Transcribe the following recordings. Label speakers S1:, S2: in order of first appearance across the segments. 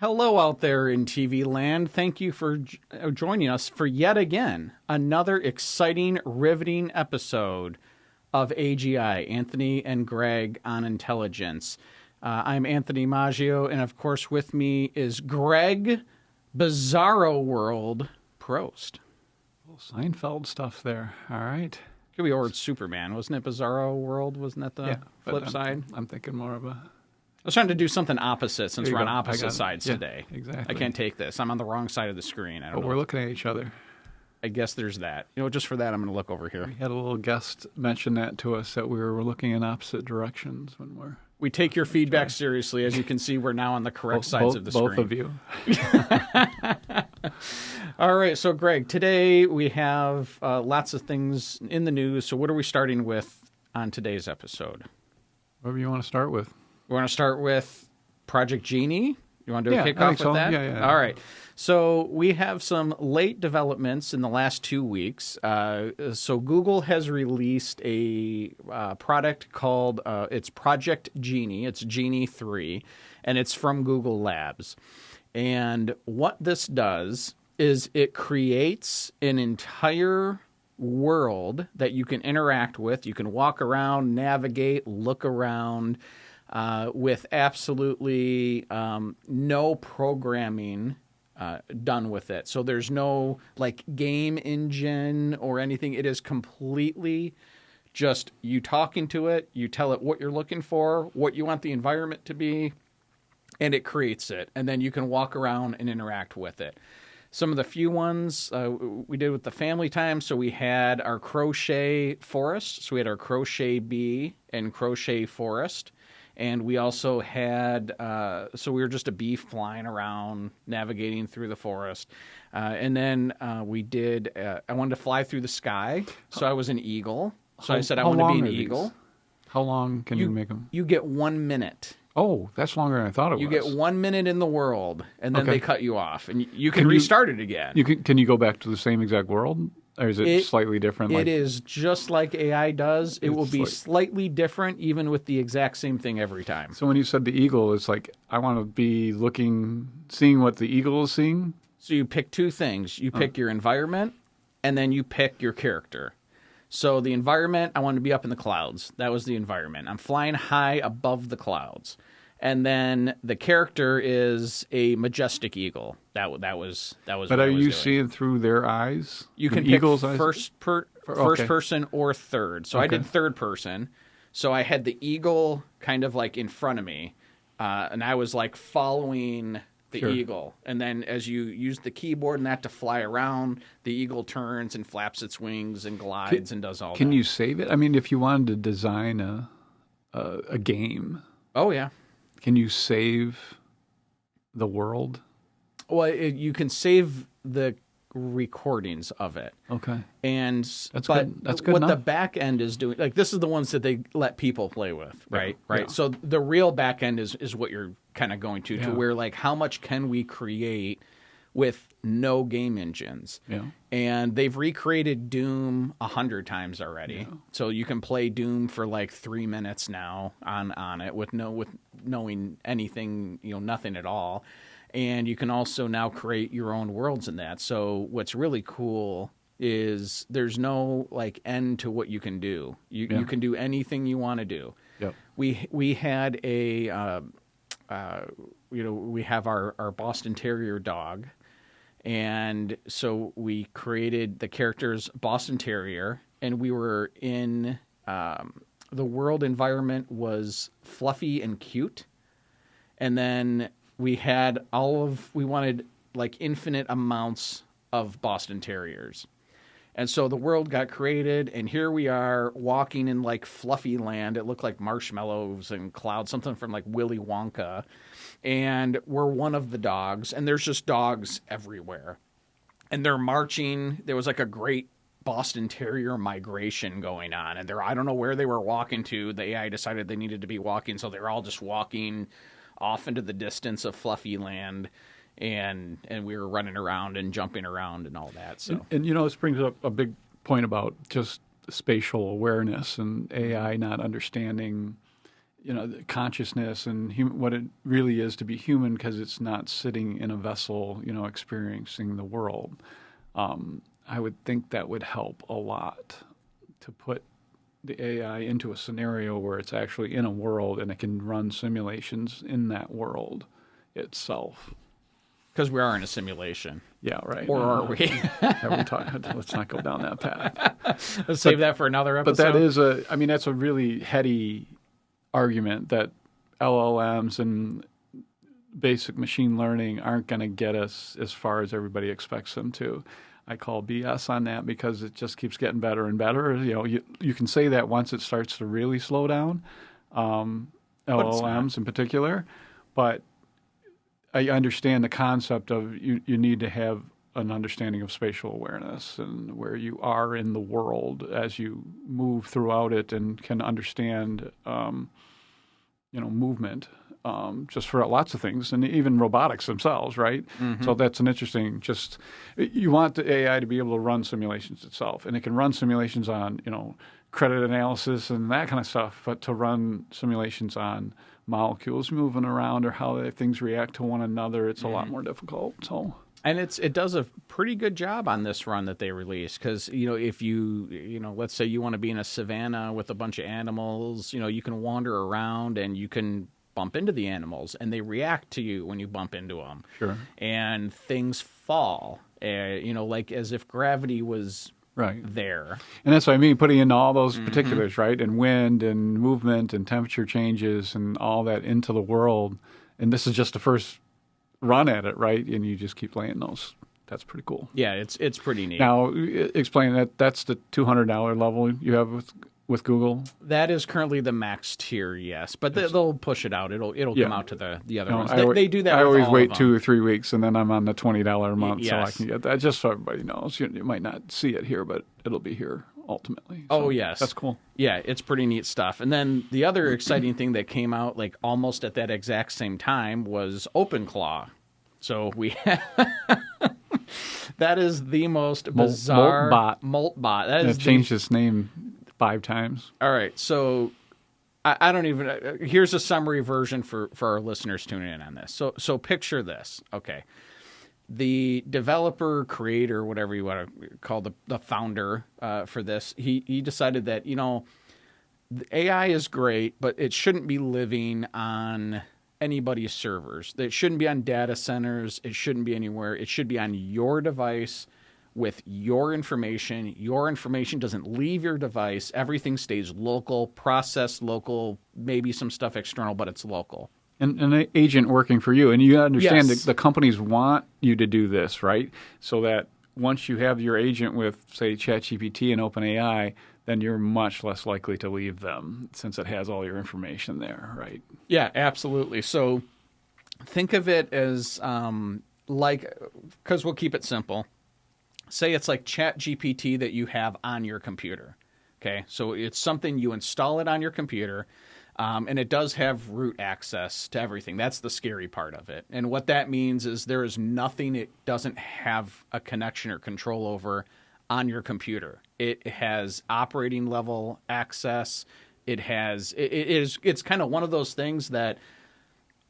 S1: Hello out there in TV land. Thank you for joining us for yet again another exciting, riveting episode of AGI, Anthony and Greg on Intelligence. I'm Anthony Moggio, and of course with me is Greg Bizarro World Prost.
S2: Seinfeld stuff there. All right.
S1: Could be ordered Superman, wasn't it? Bizarro World, wasn't that the flip side?
S2: I'm thinking more of a...
S1: I was trying to do something opposite since we're on opposite sides
S2: Yeah,
S1: today.
S2: exactly.
S1: I can't take this. I'm on the wrong side of the screen. I don't
S2: But
S1: know.
S2: we're looking at each other.
S1: I guess there's that. You know, just for that, I'm going to look over here.
S2: We had a little guest mention that to us, that we were looking in opposite directions when we're...
S1: We take your feedback seriously. As you can see, we're now on the correct sides of the screen.
S2: Both of you.
S1: All right. So, Greg, today we have lots of things in the news. So what are we starting with on today's episode?
S2: Whatever you want to start with.
S1: We want to start with Project Genie. You want to do a kickoff with
S2: so.
S1: that?
S2: Yeah.
S1: All right. So we have some late developments in the last 2 weeks. So Google has released a product called, it's Project Genie. It's Genie 3, and it's from Google Labs. And what this does is it creates an entire world that you can interact with. You can walk around, navigate, look around, with absolutely no programming done with it. So there's no like game engine or anything. It is completely just you talking to it. You tell it what you're looking for, what you want the environment to be, and it creates it. And then you can walk around and interact with it. Some of the few ones we did with the family time. So we had our crochet forest. So we had our crochet bee and crochet forest. And we also had, so we were just a bee flying around, navigating through the forest. And then we did, I wanted to fly through the sky. So I was an eagle. So I said I want to be an eagle.
S2: How long can you make them?
S1: You get 1 minute.
S2: Oh, that's longer than I thought it was.
S1: You get 1 minute in the world, and then they cut you off. And you can
S2: Can you-
S1: restart it again.
S2: Can you go back to the same exact world? Or is it slightly different?
S1: It is just like AI does. It will be
S2: like-
S1: slightly different, even with the exact same thing every time.
S2: So when you said the eagle, it's like, I want to be seeing what the eagle is seeing?
S1: So you pick two things. You pick your environment, and then you pick your character. So the environment, I wanted to be up in the clouds. That was the environment. I'm flying high above the clouds. And then the character is a majestic eagle. That was
S2: But
S1: what
S2: are
S1: I was
S2: you
S1: doing.
S2: seeing through their eyes?
S1: You can
S2: The
S1: pick
S2: eagle's eyes?
S1: first person or third. So I did third person. So I had the eagle kind of like in front of me, and I was like following the eagle. And then as you use the keyboard and that to fly around, the eagle turns and flaps its wings and glides and does all that.
S2: Can you save it? I mean, if you wanted to design a game,
S1: Oh, yeah.
S2: can you save the world?
S1: Well, you can save the recordings of it.
S2: Okay.
S1: And
S2: That's
S1: but
S2: good. That's good
S1: what the
S2: enough.
S1: back end is doing, like this is the ones that they let people play with, right?
S2: Yeah.
S1: Right.
S2: Yeah.
S1: So the real back end is what you're kind of going to
S2: Yeah.
S1: where like how much can we create with no game engines?
S2: Yeah.
S1: And they've recreated Doom 100 times already.
S2: Yeah.
S1: So you can play Doom for like 3 minutes now on it with knowing anything, nothing at all. And you can also now create your own worlds in that. So what's really cool is there's no like end to what you can do. You can do anything you want to do.
S2: Yep.
S1: We had we have our Boston Terrier dog. And so we created the character's Boston Terrier, and we were in the world environment was fluffy and cute. And then we wanted like infinite amounts of Boston Terriers. And so the world got created, and here we are walking in like fluffy land. It looked like marshmallows and clouds, something from like Willy Wonka. And we're one of the dogs, and there's just dogs everywhere. And they're marching. There was like a great Boston Terrier migration going on. And I don't know where they were walking to. The AI decided they needed to be walking, so they're all just walking off into the distance of fluffy land. And we were running around and jumping around and all that. So
S2: And this brings up a big point about just spatial awareness and AI not understanding, the consciousness and what it really is to be human, because it's not sitting in a vessel, experiencing the world. I would think that would help a lot to put the AI into a scenario where it's actually in a world and it can run simulations in that world itself.
S1: Because we are in a simulation.
S2: Yeah, right.
S1: Or are we?
S2: Let's not go down that path.
S1: Let's save that for another episode.
S2: But that's a really heady argument that LLMs and basic machine learning aren't going to get us as far as everybody expects them to. I call BS on that because it just keeps getting better and better. You can say that once it starts to really slow down, LLMs in particular, but I understand the concept of you need to have an understanding of spatial awareness and where you are in the world as you move throughout it, and can understand, movement, just for lots of things, and even robotics themselves, right? Mm-hmm. So that's an interesting. You want the AI to be able to run simulations itself, and it can run simulations on, credit analysis and that kind of stuff, but to run simulations on molecules moving around or how things react to one another, it's a lot more difficult. So,
S1: and it does a pretty good job on this run that they released, because if you let's say you want to be in a savanna with a bunch of animals, you can wander around and you can bump into the animals and they react to you when you bump into them.
S2: Sure.
S1: And things fall, like as if gravity was
S2: right
S1: there.
S2: And that's what I mean, putting in all those particulars, right? And wind and movement and temperature changes and all that into the world. And this is just the first run at it, right? And you just keep laying those. That's pretty cool.
S1: Yeah, it's pretty neat.
S2: Now, explain that. That's the $200 level you have with Google?
S1: That is currently the max tier, yes. But they'll push it out. It'll come out to the other ones. They do that.
S2: I always wait
S1: of
S2: 2 or 3 weeks, and then I'm on the $20 a month,
S1: yes.
S2: so I can get that. Just so everybody knows. You might not see it here, but it'll be here ultimately. So
S1: oh, yes.
S2: That's cool.
S1: Yeah, it's pretty neat stuff. And then the other exciting thing that came out like almost at that exact same time was OpenClaw. So we that is the most bizarre Moltbot. That is
S2: changed its name 5 times.
S1: All right, so I don't even. Here's a summary version for our listeners tuning in on this. So picture this. Okay, the developer, creator, whatever you want to call the founder for this, he decided that the AI is great, but it shouldn't be living on anybody's servers. It shouldn't be on data centers. It shouldn't be anywhere. It should be on your device with your information. Your information doesn't leave your device. Everything stays local, processed local, maybe some stuff external, but it's local.
S2: And an agent working for you. And you understand
S1: yes.
S2: the companies want you to do this, right? So that once you have your agent with, say, ChatGPT and OpenAI, then you're much less likely to leave them since it has all your information there, right?
S1: Yeah, absolutely. So think of it as because we'll keep it simple. Say it's like ChatGPT that you have on your computer. Okay, so it's something you install it on your computer, and it does have root access to everything. That's the scary part of it. And what that means is there is nothing it doesn't have a connection or control over on your computer. It has operating level access. It's kind of one of those things that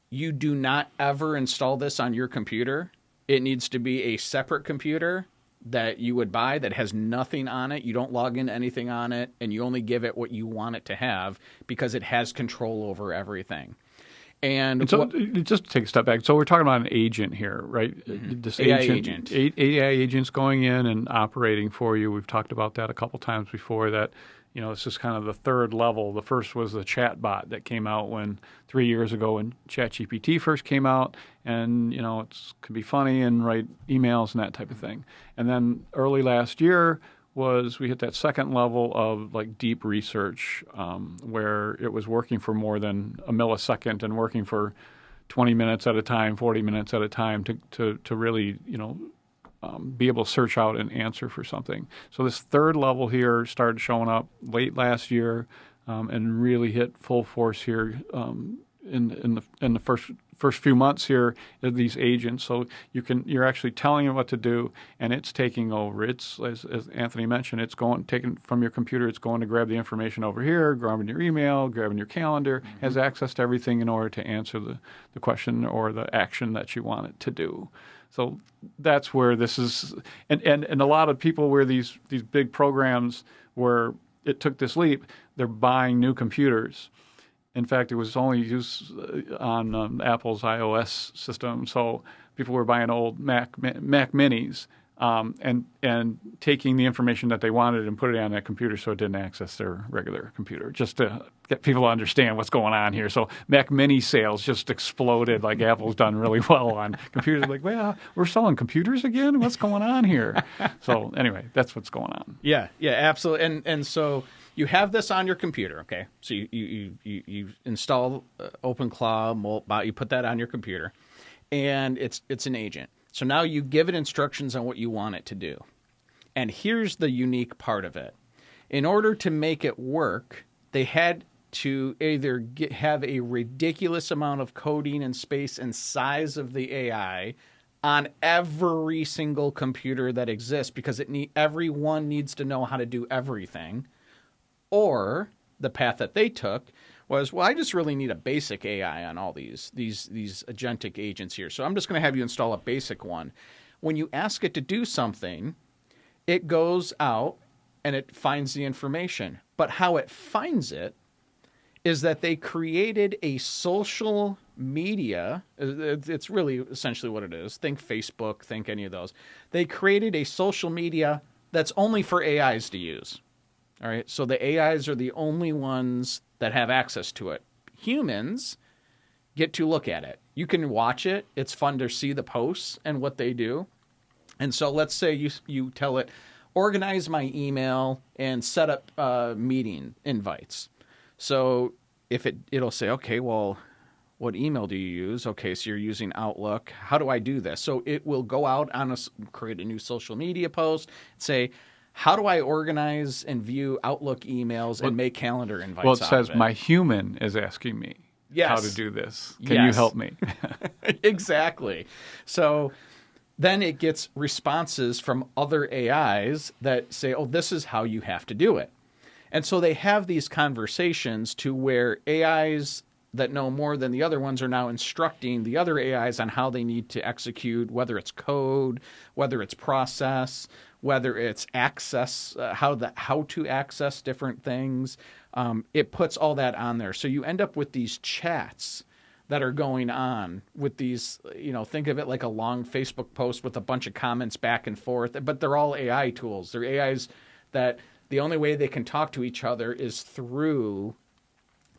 S1: you do not ever install this on your computer. It needs to be a separate computer that you would buy that has nothing on it. You don't log into anything on it, and you only give it what you want it to have because it has control over everything. And
S2: so, just to take a step back, so we're talking about an agent here, right?
S1: Mm-hmm.
S2: This
S1: AI agent.
S2: AI agents going in and operating for you. We've talked about that a couple times before. That this is kind of the third level. The first was the chat bot that came out 3 years ago when ChatGPT first came out, and it could be funny and write emails and that type of thing. And then early last year we hit that second level of like deep research, where it was working for more than a millisecond and working for 20 minutes at a time, 40 minutes at a time to really be able to search out an answer for something. So this third level here started showing up late last year, and really hit full force here in the first few months here are these agents. So you're actually telling it what to do, and it's taking over. It's as Anthony mentioned, it's taking from your computer. It's going to grab the information over here, grabbing your email, grabbing your calendar, has access to everything in order to answer the question or the action that you want it to do. So that's where this is, and a lot of people where these big programs where it took this leap, they're buying new computers. In fact, it was only used on Apple's iOS system, so people were buying old Mac Minis and taking the information that they wanted and put it on that computer so it didn't access their regular computer, just to get people to understand what's going on here. So Mac Mini sales just exploded, like Apple's done really well on computers. Like, well, we're selling computers again? What's going on here? So anyway, that's what's going on.
S1: Yeah, absolutely. And so you have this on your computer, okay? So you install OpenClaw, you put that on your computer, and it's an agent. So now you give it instructions on what you want it to do. And here's the unique part of it. In order to make it work, they had to either have a ridiculous amount of coding and space and size of the AI on every single computer that exists, because everyone needs to know how to do everything. Or the path that they took was, well, I just really need a basic AI on all these agentic agents here. So I'm just going to have you install a basic one. When you ask it to do something, it goes out and it finds the information. But how it finds it is that they created a social media. It's really essentially what it is. Think Facebook, think any of those. They created a social media that's only for AIs to use. All right, so the AIs are the only ones that have access to it. Humans get to look at it. You can watch it. It's fun to see the posts and what they do. And so let's say you tell it, organize my email and set up meeting invites. So if it'll say, okay, well, what email do you use? Okay, so you're using Outlook. How do I do this? So it will go out on create a new social media post, say, how do I organize and view Outlook emails and make calendar invites?
S2: Well, it says my human is asking me how to do this. Can you help me?
S1: Exactly. So then it gets responses from other AIs that say, oh, this is how you have to do it. And so they have these conversations to where AIs that know more than the other ones are now instructing the other AIs on how they need to execute, whether it's code, whether it's process, whether it's access, how to access different things. It puts all that on there. So you end up with these chats that are going on with these, think of it like a long Facebook post with a bunch of comments back and forth, but they're all AI tools. They're AIs that the only way they can talk to each other is through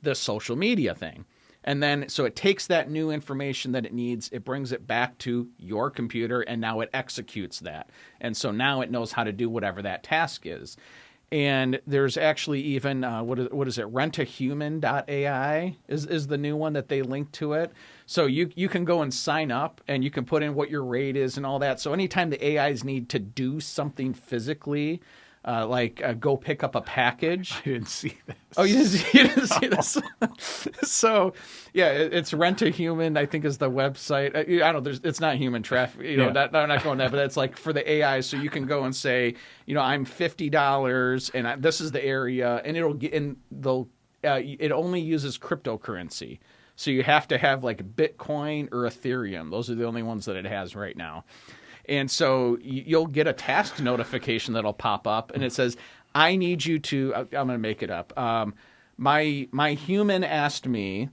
S1: the social media thing. And then, so it takes that new information that it needs, it brings it back to your computer, and now it executes that. And so now it knows how to do whatever that task is. And there's actually even, what is it, rentahuman.ai is the new one that they link to it. So you can go and sign up, and you can put in what your rate is and all that. So anytime the AIs need to do something physically, go pick up a package.
S2: I didn't see this.
S1: Oh, you didn't see this? So, yeah, it's Rent a Human, I think, is the website. I don't know, it's not human traffic. I'm not going there, but it's like for the AI. So you can go and say, I'm $50 and this is the area, and it only uses cryptocurrency. So you have to have like Bitcoin or Ethereum. Those are the only ones that it has right now. And so you'll get a task notification that'll pop up, and it says, I need you to, I'm going to make it up. My human asked me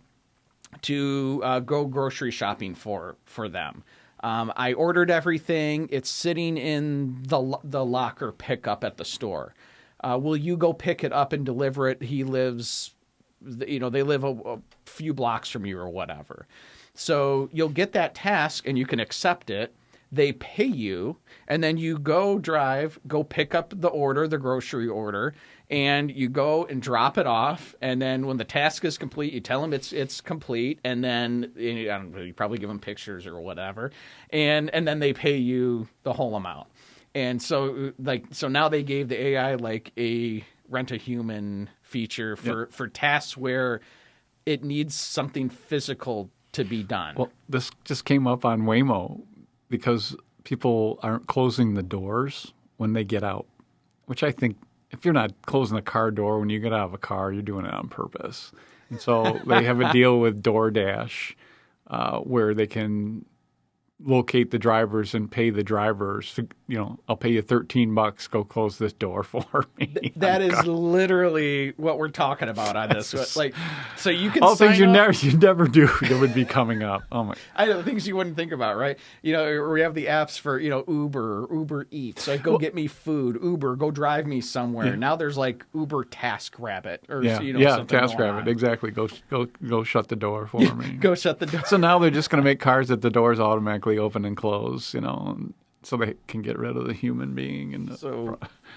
S1: to go grocery shopping for them. I ordered everything. It's sitting in the locker pickup at the store. Will you go pick it up and deliver it? He lives, they live a few blocks from you or whatever. So you'll get that task, and you can accept it. They pay you, and then you go pick up the grocery order, and you go and drop it off. And then when the task is complete, you tell them it's complete, and then you probably give them pictures or whatever, and then they pay you the whole amount. And so now they gave the AI like a Rent a Human feature for tasks where it needs something physical to be done.
S2: Well, this just came up on Waymo because people aren't closing the doors when they get out, which I think if you're not closing the car door when you get out of a car, you're doing it on purpose. And so they have a deal with DoorDash where they can locate the drivers and pay the drivers. I'll pay you $13. Go close this door for me.
S1: That is literally what we're talking about on this. So you can
S2: all things
S1: sign
S2: you never do that would be coming up. Oh my!
S1: I know things you wouldn't think about, right? We have the apps for Uber Eats, like go get me food. Uber, go drive me somewhere.
S2: Yeah.
S1: Now there's like Uber TaskRabbit or something
S2: TaskRabbit,
S1: on.
S2: exactly. Go shut the door for me.
S1: Go shut the door.
S2: So now they're just going to make cars that the doors automatically open and close, so they can get rid of the human being.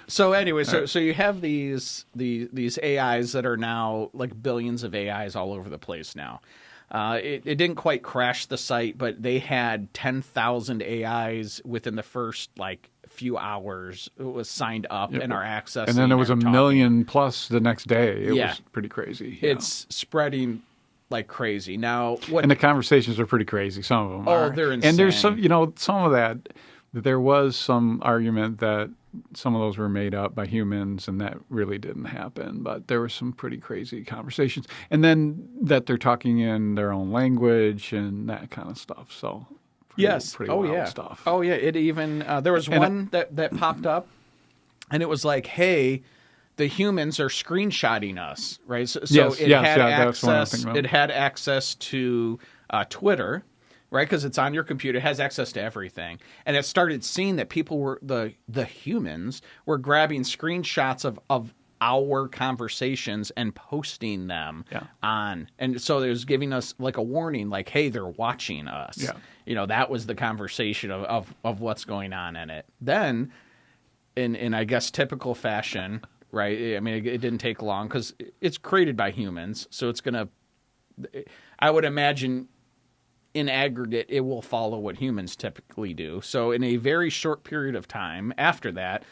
S1: So anyway, so you have these AIs that are now like billions of AIs all over the place now. It didn't quite crash the site, but they had 10,000 AIs within the first few hours. It was signed up and are accessing.
S2: And then there was 1 million plus the next day. It was pretty crazy.
S1: It's spreading like crazy. Now,
S2: and the conversations are pretty crazy. Some of them are.
S1: They're insane.
S2: And there's some of that. There was some argument that some of those were made up by humans, and that really didn't happen. But there were some pretty crazy conversations, and then that they're talking in their own language and that kind of stuff. So, pretty wild stuff.
S1: Oh yeah. It even there was one that popped up, and it was like, hey, the humans are screenshotting us, right? So it had access. It had access to Twitter, right? Because it's on your computer. It has access to everything, and it started seeing that people were the humans were grabbing screenshots of our conversations and posting them on, and so it was giving us like a warning, like, hey, they're watching us. Yeah. That was the conversation of what's going on in it. Then, in I guess typical fashion. Right. I mean, it didn't take long because it's created by humans. So it's going to, I would imagine in aggregate, it will follow what humans typically do. So in a very short period of time after that,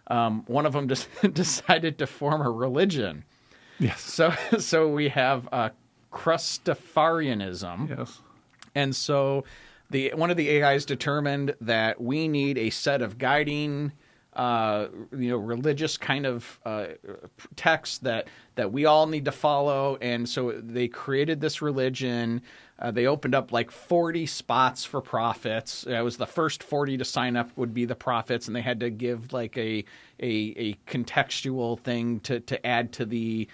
S1: one of them just decided to form a religion.
S2: Yes.
S1: So we have Crustafarianism.
S2: Yes.
S1: And so one of the AIs determined that we need a set of guiding religious kind of texts that we all need to follow. And so they created this religion. They opened up like 40 spots for prophets. It was the first 40 to sign up would be the prophets, and they had to give like a contextual thing to add to the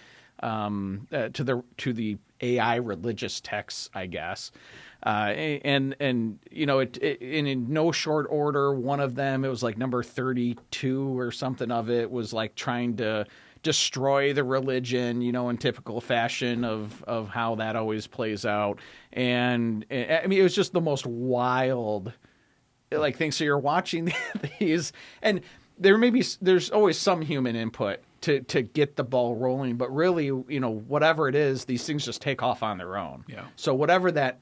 S1: AI religious texts, I guess. And in no short order, one of them, it was like number 32 or something of it, was like trying to destroy the religion, in typical fashion of how that always plays out. And I mean, it was just the most wild thing. So you're watching these, and there's always some human input to get the ball rolling, but really, whatever it is, these things just take off on their own.
S2: Yeah.
S1: So whatever that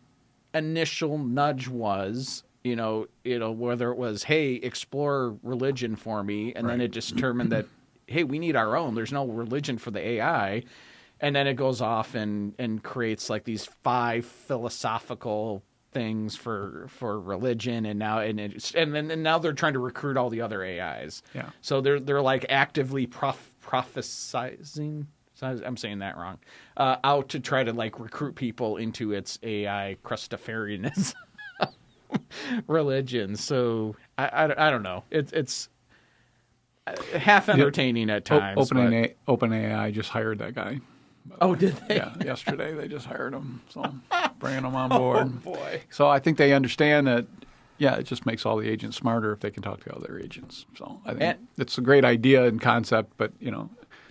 S1: initial nudge was, whether it was, hey, explore religion for me, and then it just determined that, hey, we need our own. There's no religion for the AI, and then it goes off and creates like these 5 philosophical things for religion, and now now they're trying to recruit all the other AIs.
S2: Yeah.
S1: So they're like actively prophesizing. I'm saying that wrong. Out to try to recruit people into its AI Crustafarianism religion. So I don't know. It's half entertaining at times.
S2: OpenAI just hired that guy.
S1: Oh, did they?
S2: Yeah, yesterday they just hired him. So bringing him on board.
S1: Oh boy.
S2: So I think they understand that. Yeah, it just makes all the agents smarter if they can talk to other agents. So I think it's a great idea and concept, but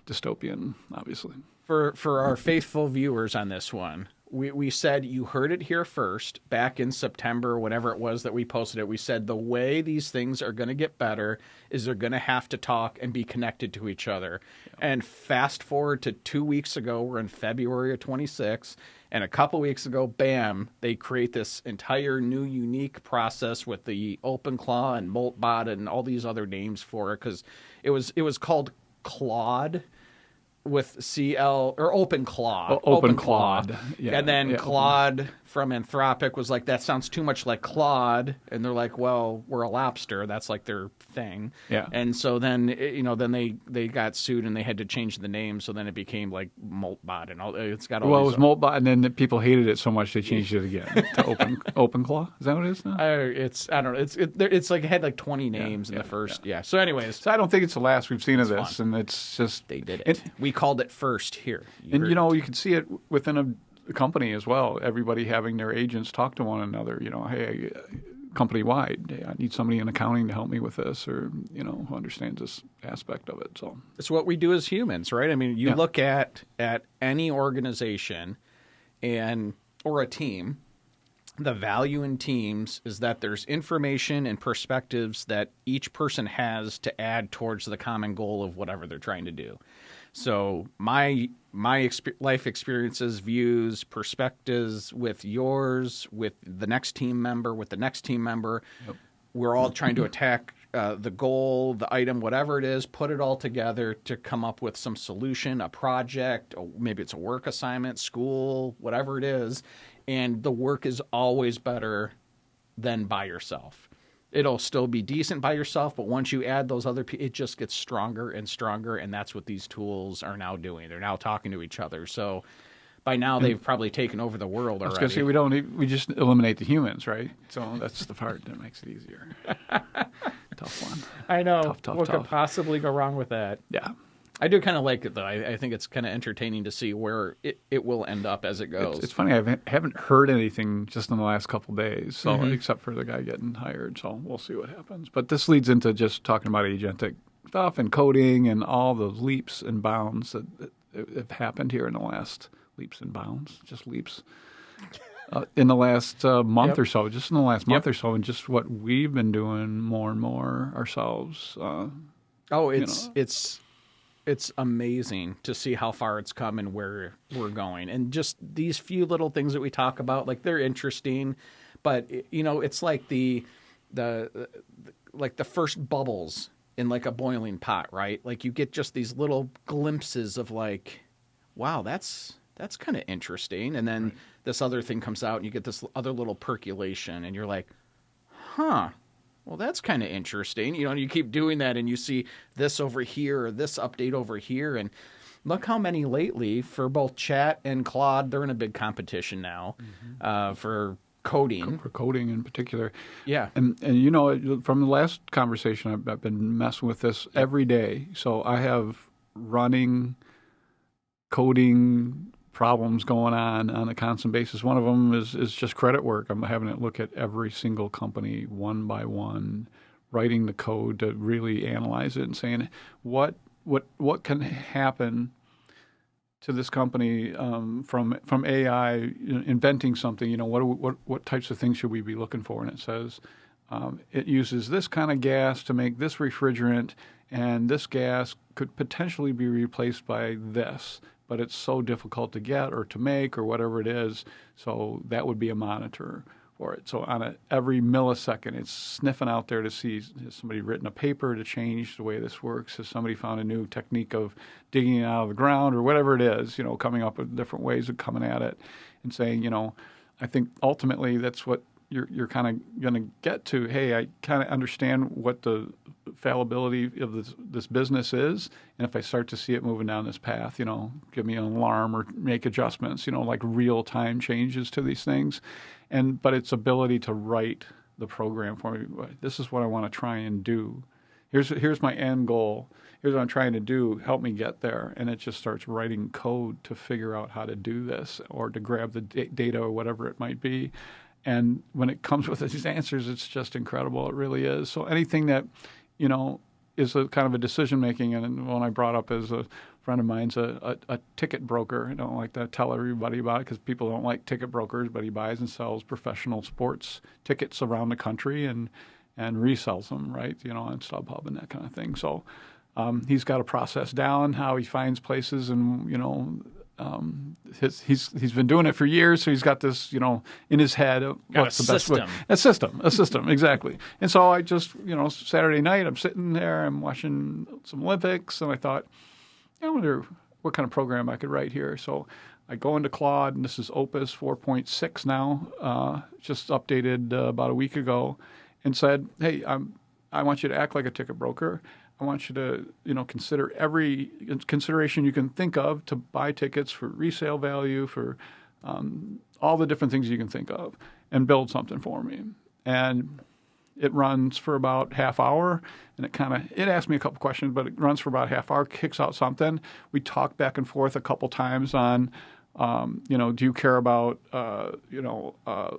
S2: dystopian, obviously.
S1: For our faithful viewers on this one, we said you heard it here first back in September, whenever it was that we posted it. We said the way these things are going to get better is they're going to have to talk and be connected to each other. Yeah. And fast forward to 2 weeks ago, we're in February of 26, and a couple weeks ago, bam, they create this entire new unique process with the OpenClaw and Moltbot and all these other names for it, because it was called Claude. with CL or OpenClaw.
S2: OpenClaw. Yeah.
S1: And then
S2: Yeah,
S1: Claude from Anthropic was like, that sounds too much like Claude. And they're like, well, we're a lobster. That's like their thing.
S2: Yeah.
S1: And so then, then they got sued and they had to change the name. So then it became like Moltbot and all. It's got all
S2: Well, it
S1: these
S2: was Moltbot, and then people hated it so much they changed it again to OpenClaw. Is that what it is now?
S1: I don't know. It's like it had like 20 names in the first. Yeah. So anyways.
S2: So I don't think it's the last we've seen of this.
S1: Fun.
S2: And it's just...
S1: They did it. We called it first here.
S2: You can see it within a company as well. Everybody having their agents talk to one another. Hey, company-wide, hey, I need somebody in accounting to help me with this, or who understands this aspect of it. So
S1: it's what we do as humans, right? I mean, you look at any organization or a team. The value in teams is that there's information and perspectives that each person has to add towards the common goal of whatever they're trying to do. So my life experiences, views, perspectives with yours, with the next team member, Yep. We're all trying to attack the goal, the item, whatever it is, put it all together to come up with some solution, a project, or maybe it's a work assignment, school, whatever it is. And the work is always better than by yourself. It'll still be decent by yourself, but once you add those other people, it just gets stronger and stronger, and that's what these tools are now doing. They're now talking to each other. So by now they've probably taken over the world already.
S2: I was going to say, we just eliminate the humans, right? So that's the part that makes it easier. Tough one.
S1: I know.
S2: Tough.
S1: What could possibly go wrong with that?
S2: Yeah.
S1: I do kind of like it, though. I think it's kind of entertaining to see where it will end up as it goes.
S2: It's funny. I haven't heard anything just in the last couple of days, so except for the guy getting hired. So we'll see what happens. But this leads into just talking about agentic stuff and coding and all the leaps and bounds that have happened here in the last leaps and bounds, just leaps. In the last month or so, just in the last month or so, and just what we've been doing more and more ourselves.
S1: It's amazing to see how far it's come and where we're going. And just these few little things that we talk about, like they're interesting, but it's like the first bubbles in like a boiling pot, right? Like you get just these little glimpses of like, wow, that's kind of interesting. And then this other thing comes out and you get this other little percolation and you're like, huh. Well, that's kind of interesting. And you keep doing that and you see this over here or this update over here. And look how many lately for both Chat and Claude, they're in a big competition now for coding.
S2: For coding in particular.
S1: Yeah.
S2: And from the last conversation, I've been messing with this every day. So I have running coding problems going on a constant basis. One of them is just credit work. I'm having to look at every single company one by one, writing the code to really analyze it and saying what can happen to this company from AI inventing something. What types of things should we be looking for? And it says it uses this kind of gas to make this refrigerant, and this gas could potentially be replaced by this. But it's so difficult to get or to make or whatever it is. So that would be a monitor for it. So on every millisecond, it's sniffing out there to see, has somebody written a paper to change the way this works? Has somebody found a new technique of digging it out of the ground or whatever it is, coming up with different ways of coming at it and saying, I think ultimately that's what you're kind of going to get to. Hey, I kind of understand what the fallibility of this business is, and if I start to see it moving down this path, give me an alarm or make adjustments, like real time changes to these things, but its ability to write the program for me. This is what I want to try and do. Here's my end goal. Here's what I'm trying to do. Help me get there. And it just starts writing code to figure out how to do this or to grab the data or whatever it might be. And when it comes with these answers, it's just incredible. It really is. So anything that, is a kind of a decision-making, and one I brought up is a friend of mine's a ticket broker. I don't like to tell everybody about it because people don't like ticket brokers, but he buys and sells professional sports tickets around the country and resells them, right, on StubHub and that kind of thing. So he's got a process down, how he finds places and, he's been doing it for years, so he's got this, in his head. What's the best way? A system, exactly. And so I just, Saturday night, I'm sitting there, I'm watching some Olympics, and I thought, I wonder what kind of program I could write here. So I go into Claude, and this is Opus 4.6 now, just updated about a week ago, and said, hey, I want you to act like a ticket broker. I want you to, consider every consideration you can think of to buy tickets for resale value, for all the different things you can think of, and build something for me. And it runs for about half hour, and it asks me a couple questions, but it runs for about half hour, kicks out something. We talk back and forth a couple times on, do you care about,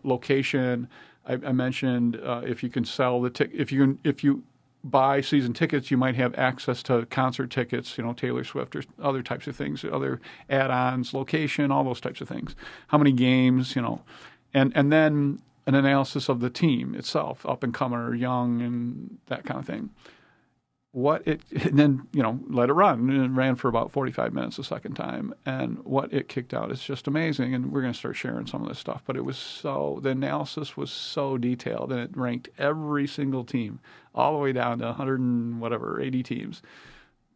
S2: location? I mentioned if you can sell the ticket, if you buy season tickets, you might have access to concert tickets, Taylor Swift or other types of things, other add-ons, location, all those types of things. How many games, and then an analysis of the team itself, up and comer, young, and that kind of thing. And then, let it run. And it ran for about 45 minutes the second time. And what it kicked out is just amazing. And we're going to start sharing some of this stuff. But the analysis was so detailed, and it ranked every single team all the way down to 80 teams.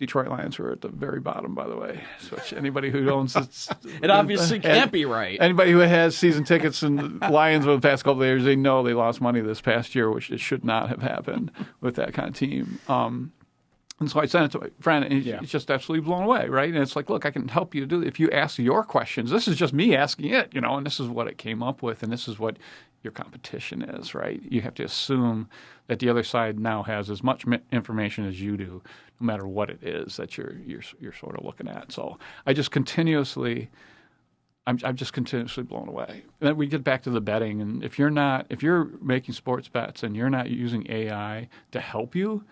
S2: Detroit Lions were at the very bottom, by the way. So anybody who owns
S1: it obviously can't be right.
S2: Anybody who has season tickets and Lions over the past couple of years, they know they lost money this past year, which it should not have happened with that kind of team. And so I sent it to my friend, and he's just absolutely blown away, right? And it's like, look, I can help you do it. If you ask your questions, this is just me asking it, and this is what it came up with, and this is what your competition is, right? You have to assume that the other side now has as much information as you do, no matter what it is that you're sort of looking at. So I'm just continuously blown away. And then we get back to the betting, and if you're making sports bets and you're not using AI to help you,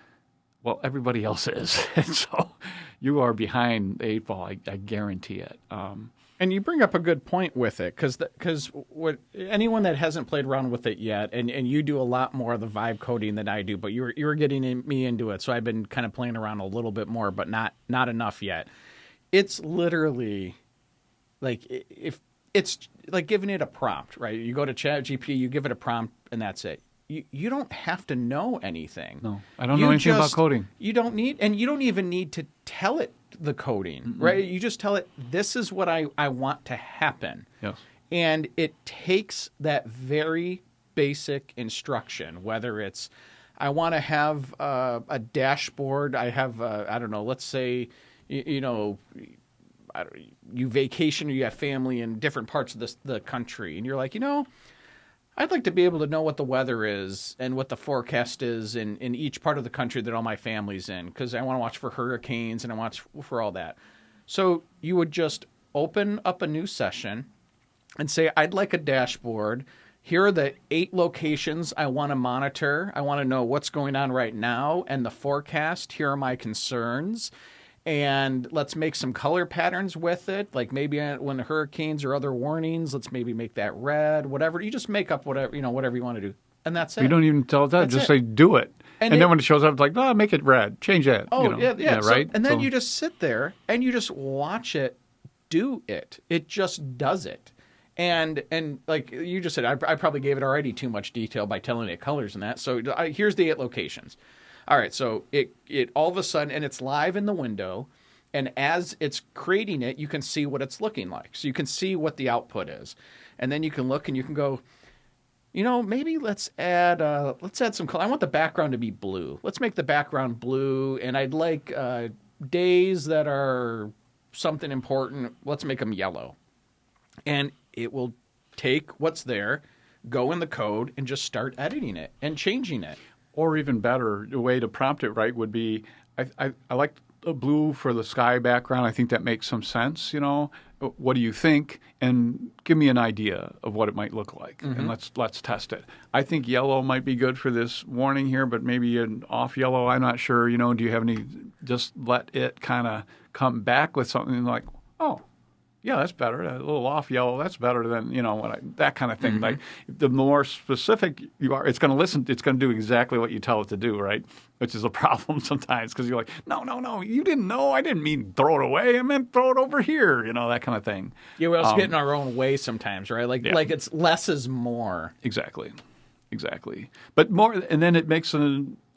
S2: well, everybody else is. And so you are behind the eight ball. I guarantee it.
S1: And you bring up a good point with it, because anyone that hasn't played around with it yet, and you do a lot more of the vibe coding than I do, but you were getting me into it, so I've been kind of playing around a little bit more, but not enough yet. It's literally like it's like giving it a prompt, right? You go to ChatGPT, you give it a prompt, and that's it. You don't have to know anything.
S2: No, I don't know anything about coding.
S1: You don't even need to tell it the coding, right? You just tell it, this is what I want to happen.
S2: Yes.
S1: And it takes that very basic instruction, whether it's, I want to have a dashboard. I have, I don't know, let's say, you vacation or you have family in different parts of the country. And you're like, I'd like to be able to know what the weather is and what the forecast is in each part of the country that all my family's in, because I want to watch for hurricanes and I watch for all that. So you would just open up a new session and say, I'd like a dashboard. Here are the 8 locations I want to monitor. I want to know what's going on right now and the forecast. Here are my concerns. And let's make some color patterns with it. Like maybe when hurricanes or other warnings, let's maybe make that red, whatever. You just make up whatever you want to do. And that's it.
S2: You don't even tell it that. Just say, do it. And then when it shows up, it's like, oh, make it red. Change that.
S1: Oh, yeah.
S2: Right?
S1: And then you just sit there and you just watch it do it. It just does it. And like you just said, I probably gave it already too much detail by telling it colors and that. So here's the 8 locations. All right, so it all of a sudden, and it's live in the window, and as it's creating it, you can see what it's looking like. So you can see what the output is. And then you can look and you can go, maybe let's add some color. I want the background to be blue. Let's make the background blue, and I'd like days that are something important. Let's make them yellow. And it will take what's there, go in the code, and just start editing it and changing it.
S2: Or even better, the way to prompt it right would be, I like the blue for the sky background. I think that makes some sense, What do you think? And give me an idea of what it might look like, and let's test it. I think yellow might be good for this warning here, but maybe an off yellow, I'm not sure. Do you have any? Just let it kind of come back with something like, oh, yeah, that's better. A little off yellow, that's better than, that kind of thing. Like the more specific you are, it's going to listen. It's going to do exactly what you tell it to do, right? Which is a problem sometimes because you're like, no, you didn't know. I didn't mean throw it away. I meant throw it over here, that kind of thing.
S1: Yeah, we're also getting our own way sometimes, right? Like it's less is more.
S2: Exactly. But more, and then it makes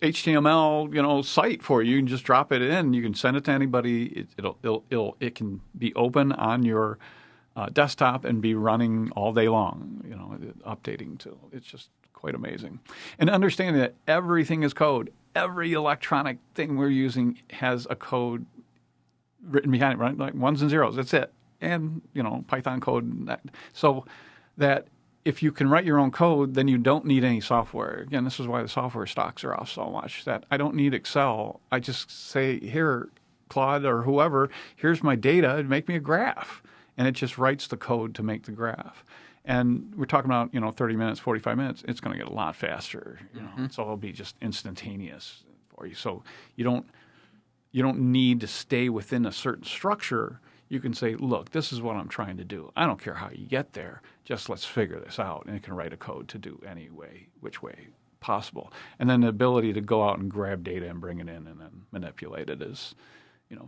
S2: HTML, site for you. You can just drop it in. You can send it to anybody. It can be open on your desktop and be running all day long. Updating to. It's just quite amazing. And understanding that everything is code. Every electronic thing we're using has a code written behind it, right? Like ones and zeros. That's it. And Python code. So that if you can write your own code, then you don't need any software. Again, this is why the software stocks are off so much, that I don't need Excel. I just say, here, Claude or whoever, here's my data, make me a graph. And it just writes the code to make the graph. And we're talking about, 30 minutes, 45 minutes. It's going to get a lot faster. So it'll be just instantaneous for you. So you don't need to stay within a certain structure. You can say, look, this is what I'm trying to do. I don't care how you get there. Just let's figure this out. And it can write a code to do which way possible. And then the ability to go out and grab data and bring it in and then manipulate it is,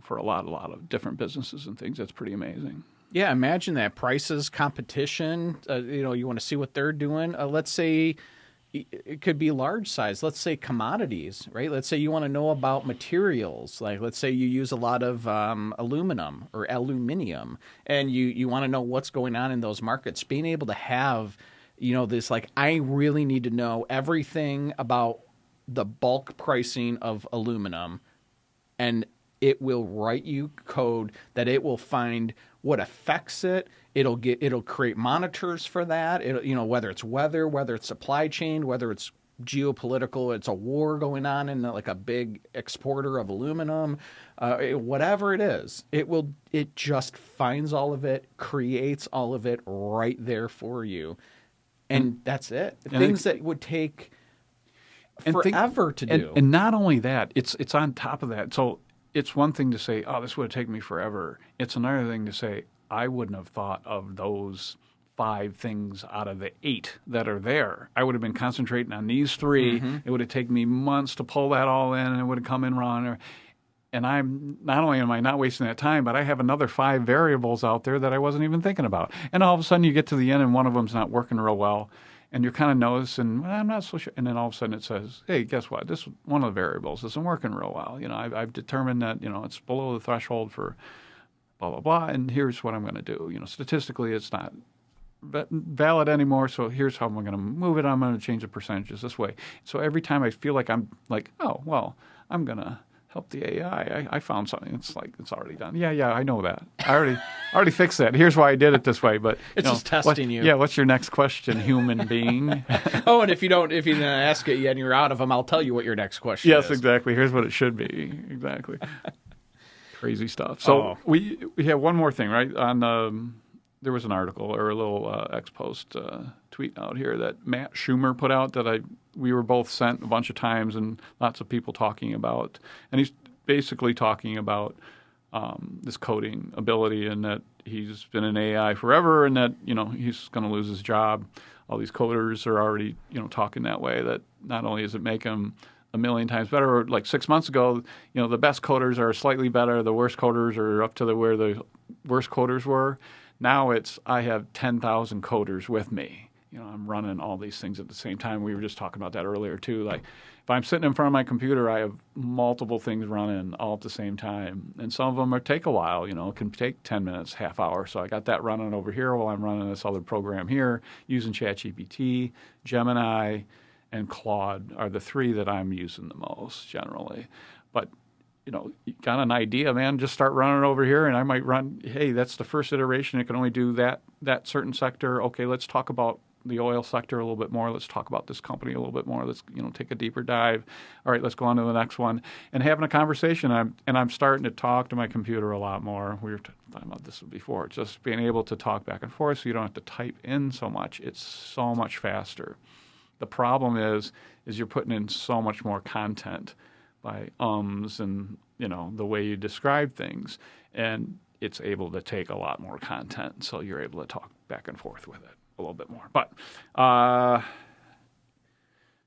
S2: for a lot of different businesses and things, that's pretty amazing.
S1: Yeah, imagine that. Prices, competition, you want to see what they're doing. Let's say it could be large size. Let's say commodities, right? Let's say you want to know about materials. Like, let's say you use a lot of aluminum or aluminium, and you want to know what's going on in those markets. Being able to have, this, like, I really need to know everything about the bulk pricing of aluminum, and it will write you code that it will find what affects it. It'll create monitors for that. Whether it's weather, whether it's supply chain, whether it's geopolitical, it's a war going on in like a big exporter of aluminum, whatever it is, it just finds all of it, creates all of it right there for you. And that's it. Things that would take forever to do.
S2: And not only that, it's on top of that. So it's one thing to say, oh, this would have taken me forever. It's another thing to say, I wouldn't have thought of those 5 things out of the 8 that are there. I would have been concentrating on these 3. Mm-hmm. It would have taken me months to pull that all in, and it would have come in wrong. And I'm not only am I not wasting that time, but I have another 5 variables out there that I wasn't even thinking about. And all of a sudden you get to the end and one of them's not working real well. And you're kind of noticing, well, I'm not so sure. And then all of a sudden it says, hey, guess what? This one of the variables isn't working real well. I've determined that, it's below the threshold for blah, blah, blah. And here's what I'm going to do. Statistically, it's not valid anymore. So here's how I'm going to move it. I'm going to change the percentages this way. So every time I feel like I'm like, oh, well, I'm going to help the AI. I found something. It's like, it's already done. Yeah, I know that. I already fixed that. Here's why I did it this way. But
S1: it's just testing you.
S2: Yeah, what's your next question, human being?
S1: Oh, and if you didn't ask it yet and you're out of them, I'll tell you what your next question is.
S2: Yes, exactly. Here's what it should be. Exactly. Crazy stuff. So we have one more thing, right? On there was an article or a little ex-post tweet out here that Matt Schumer put out that we were both sent a bunch of times and lots of people talking about. And he's basically talking about this coding ability and that he's been in AI forever and that, he's going to lose his job. All these coders are already, talking that way, that not only does it make him a million times better, like 6 months ago, the best coders are slightly better. The worst coders are up to where the worst coders were. Now I have 10,000 coders with me. I'm running all these things at the same time. We were just talking about that earlier too. Like if I'm sitting in front of my computer, I have multiple things running all at the same time. And some of them take a while, it can take 10 minutes, half hour. So I got that running over here while I'm running this other program here using ChatGPT, Gemini, and Claude are the 3 that I'm using the most generally. But you got an idea, man, just start running over here and I might run, hey, that's the first iteration. It can only do that certain sector. Okay, let's talk about the oil sector a little bit more. Let's talk about this company a little bit more. Let's, take a deeper dive. All right, let's go on to the next one. And having a conversation, I'm starting to talk to my computer a lot more. We were talking about this before. Just being able to talk back and forth so you don't have to type in so much. It's so much faster. The problem is you're putting in so much more content by and, the way you describe things. And it's able to take a lot more content, so you're able to talk back and forth with it a little bit more. But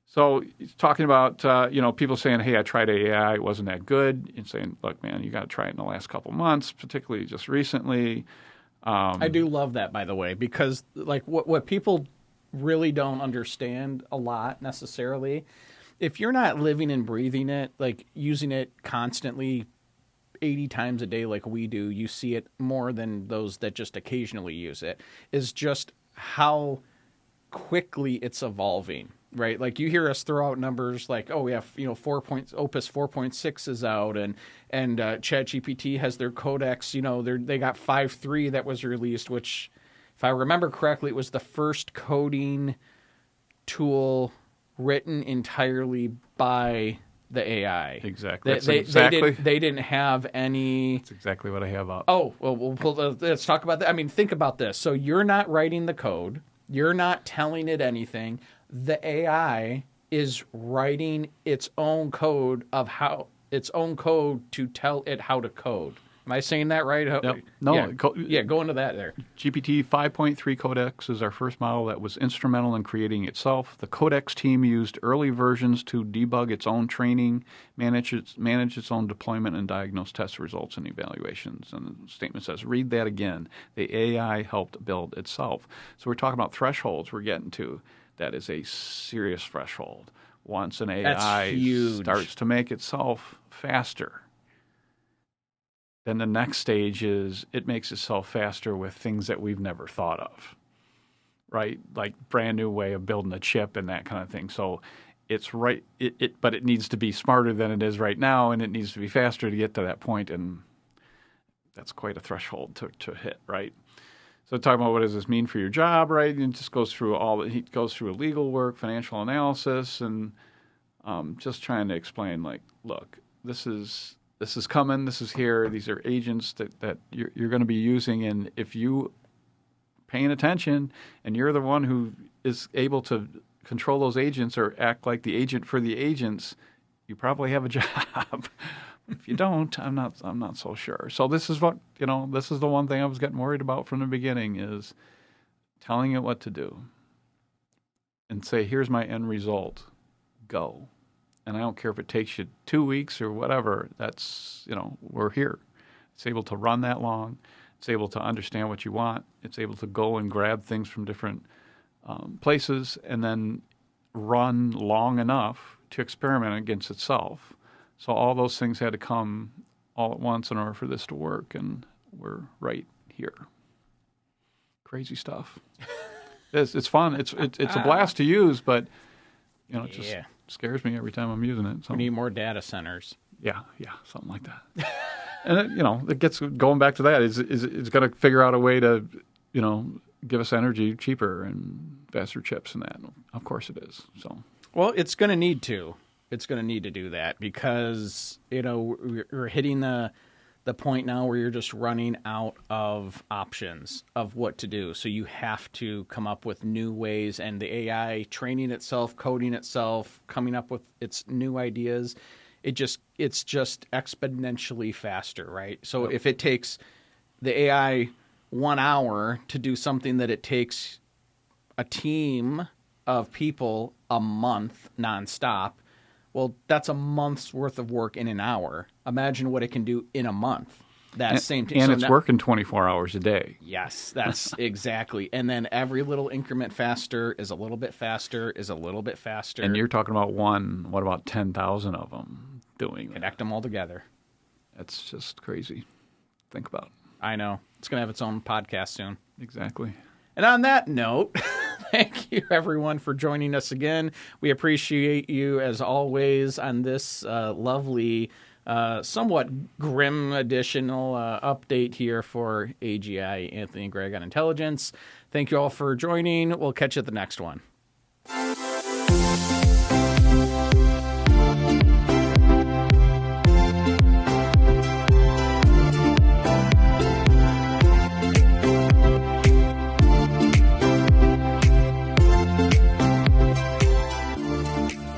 S2: so talking about, people saying, hey, I tried AI, it wasn't that good. And saying, look, man, you got to try it in the last couple months, particularly just recently.
S1: I do love that, by the way, because like what people really don't understand a lot necessarily if you're not living and breathing it, like using it constantly 80 times a day like we do, you see it more than those that just occasionally use it, is just how quickly it's evolving, right? Like you hear us throw out numbers like, oh, we have, Opus 4.6 is out, and ChatGPT has their codex, they got 5.3 that was released, which, if I remember correctly, it was the first coding tool written entirely by the AI.
S2: Exactly.
S1: They didn't have any.
S2: That's exactly what I have up.
S1: Oh, well, let's talk about that. I mean, think about this. So you're not writing the code. You're not telling it anything. The AI is writing its own code to tell it how to code. Am I saying that right?
S2: Yep. No.
S1: Go into that there.
S2: GPT 5.3 Codex is our first model that was instrumental in creating itself. The Codex team used early versions to debug its own training, manage its own deployment, and diagnose test results and evaluations. And the statement says, read that again. The AI helped build itself. So we're talking about thresholds we're getting to. That is a serious threshold. Once an AI starts to make itself faster, then the next stage is it makes itself faster with things that we've never thought of, right? Like brand new way of building a chip and that kind of thing. So it's right, but it needs to be smarter than it is right now, and it needs to be faster to get to that point, and that's quite a threshold to hit, right? So talking about what does this mean for your job, right? And it just goes through he goes through legal work, financial analysis, and just trying to explain, like, look, this is coming. This is here. These are agents that you're going to be using. And if you paying attention and you're the one who is able to control those agents or act like the agent for the agents, you probably have a job. If you don't, I'm not so sure. So this is this is the one thing I was getting worried about from the beginning, is telling it what to do and say, here's my end result. Go. And I don't care if it takes you 2 weeks or whatever, that's, we're here. It's able to run that long. It's able to understand what you want. It's able to go and grab things from different places and then run long enough to experiment against itself. So all those things had to come all at once in order for this to work, and we're right here. Crazy stuff. It's fun. It's a blast to use, but, it just scares me every time I'm using it. So.
S1: We need more data centers.
S2: Yeah, something like that. And it gets going back to that. It's going to figure out a way to, give us energy cheaper and faster chips and that. Of course it is. So.
S1: Well, it's going to need to. It's going to need to do that because we're hitting the point now where you're just running out of options of what to do. So you have to come up with new ways, and the AI training itself, coding itself, coming up with its new ideas. It's just exponentially faster, right? So if it takes the AI 1 hour to do something that it takes a team of people a month nonstop, well, that's a month's worth of work in an hour. Imagine what it can do in a month. Same thing.
S2: And it's working 24 hours a day.
S1: Yes, that's exactly. And then every little increment faster is a little bit faster, is a little bit faster.
S2: And you're talking about one. What about 10,000 of them doing it?
S1: Connect them all together.
S2: That's just crazy. Think about.
S1: I know. It's going to have its own podcast soon.
S2: Exactly.
S1: And on that note, thank you, everyone, for joining us again. We appreciate you, as always, on this lovely, somewhat grim additional update here for AGI, Anthony and Greg on Intelligence. Thank you all for joining. We'll catch you at the next one.